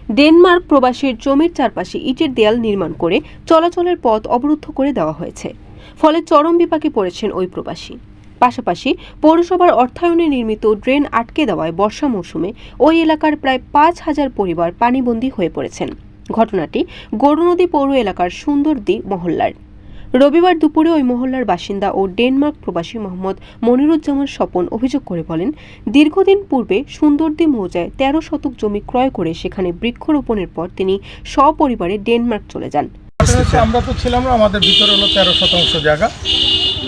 Denmark প্রবাসীর জমির চারপাশে ইটের দেয়াল নির্মাণ করে চলাচলের পথ অবরুদ্ধ করে দেওয়া হয়েছে। ফলে চরম বিপাকে পড়েছেন ওই প্রবাসী। পাশাপাশি পৌরসভার অর্থায়নে নির্মিত ড্রেন আটকে দেওয়ায় বর্ষা মৌসুমে ওই এলাকার প্রায় 5,000 পরিবার পানিবন্দী হয়ে পড়েছেন। ঘটনাটি গৌরনদী পৌর এলাকার সুন্দরদী মহল্লার। রবিবার দুপুরে ওই মহল্লার বাসিন্দা ও ডেনমার্ক প্রবাসী মোহাম্মদ মনিরুজ্জামান স্বপন অভিযোগ করে বলেন, দীর্ঘদিন পূর্বে সুন্দরদী মৌজায় 13 শতক জমি ক্রয় করে সেখানে বৃক্ষরোপণের পর তিনি সপরিবারে ডেনমার্ক চলে যান। আমরা তো ছিলাম না, আমাদের ভিতরে হলো 13 শতাংশ জায়গা।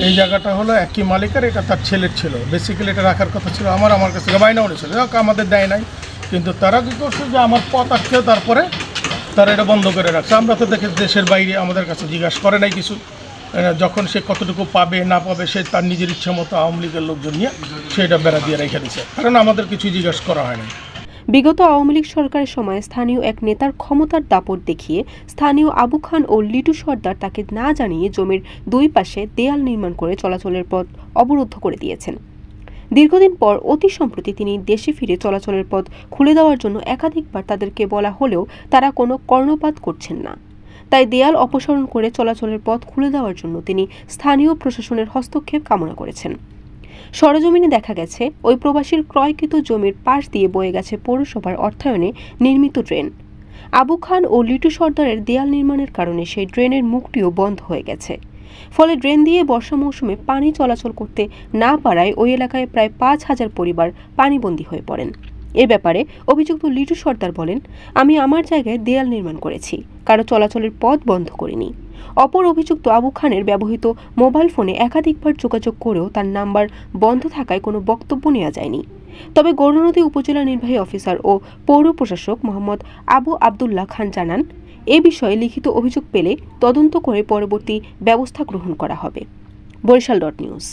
এই জায়গাটা হলো একই মালিকের, এটা তার ছেলের ছিল। বেসিক্যালি এটা রাখার কথা ছিল আমার কাছে বাইনা উঠেছিল, আমাদের দেয় নাই। কিন্তু তারা কী করছে যে আমার পথ আটকে তারপরে তারা এটা বন্ধ করে রাখছে। আমরা তো দেখে দেশের বাইরে আমাদের কাছে জিজ্ঞাসা করে নাই কিছু। যখন সে কতটুকু পাবে না পাবে সে তার নিজের ইচ্ছা মতো আওয়ামী লীগের লোকজন নিয়ে সেটা বেড়া দিয়ে রেখে দিচ্ছে, কারণ আমাদের কিছু জিজ্ঞাসা করা হয় না। বিগত আওয়ামী লীগ সরকারের সময় স্থানীয় এক নেতার ক্ষমতার দাপট দেখিয়ে স্থানীয় আবু খান ও লিটু সর্দার তাকে না জানিয়ে জমির দুই পাশে দেয়াল নির্মাণ করে চলাচলের পথ অবরুদ্ধ করে দিয়েছেন। দীর্ঘদিন পর অতি সম্প্রতি তিনি দেশে ফিরে চলাচলের পথ খুলে দেওয়ার জন্য একাধিকবার তাদেরকে বলা হলেও তারা কোনো কর্ণপাত করছেন না। তাই দেয়াল অপসারণ করে চলাচলের পথ খুলে দেওয়ার জন্য তিনি স্থানীয় প্রশাসনের হস্তক্ষেপ কামনা করেছেন। সরেজমিনে দেখা গেছে ওই প্রবাসীর ক্রয়কৃত জমির পাশ দিয়ে বয়ে গেছে পৌরসভার অর্থায়নে নির্মিত ড্রেন। আবু খান ও লিটু সর্দারের দেয়াল নির্মাণের কারণে সেই ড্রেনের মুখটিও বন্ধ হয়ে গেছে। ফলে ড্রেন দিয়ে বর্ষা মৌসুমে পানি চলাচল করতে না পারায় ওই এলাকায় প্রায় 5,000 পরিবার পানিবন্দী হয়ে পড়েন। এ ব্যাপারে অভিযুক্ত লিটু সর্দার বলেন, আমি আমার জায়গায় দেয়াল নির্মাণ করেছি, কারো চলাচলের পথ বন্ধ করিনি। অপর অভিযুক্ত আবু খানের ব্যবহৃত মোবাইল ফোনে একাধিকবার যোগাযোগ করেও তার নাম্বার বন্ধ থাকায় কোনো বক্তব্য নেওয়া যায়নি। তবে গৌরনদী উপজেলা নির্বাহী অফিসার ও পৌর প্রশাসক মোহাম্মদ আবু আবদুল্লাহ খান জানান, এ বিষয়ে লিখিত অভিযোগ পেলে তদন্ত করে পরবর্তী ব্যবস্থা গ্রহণ করা হবে। বরিশাল.নিউজ।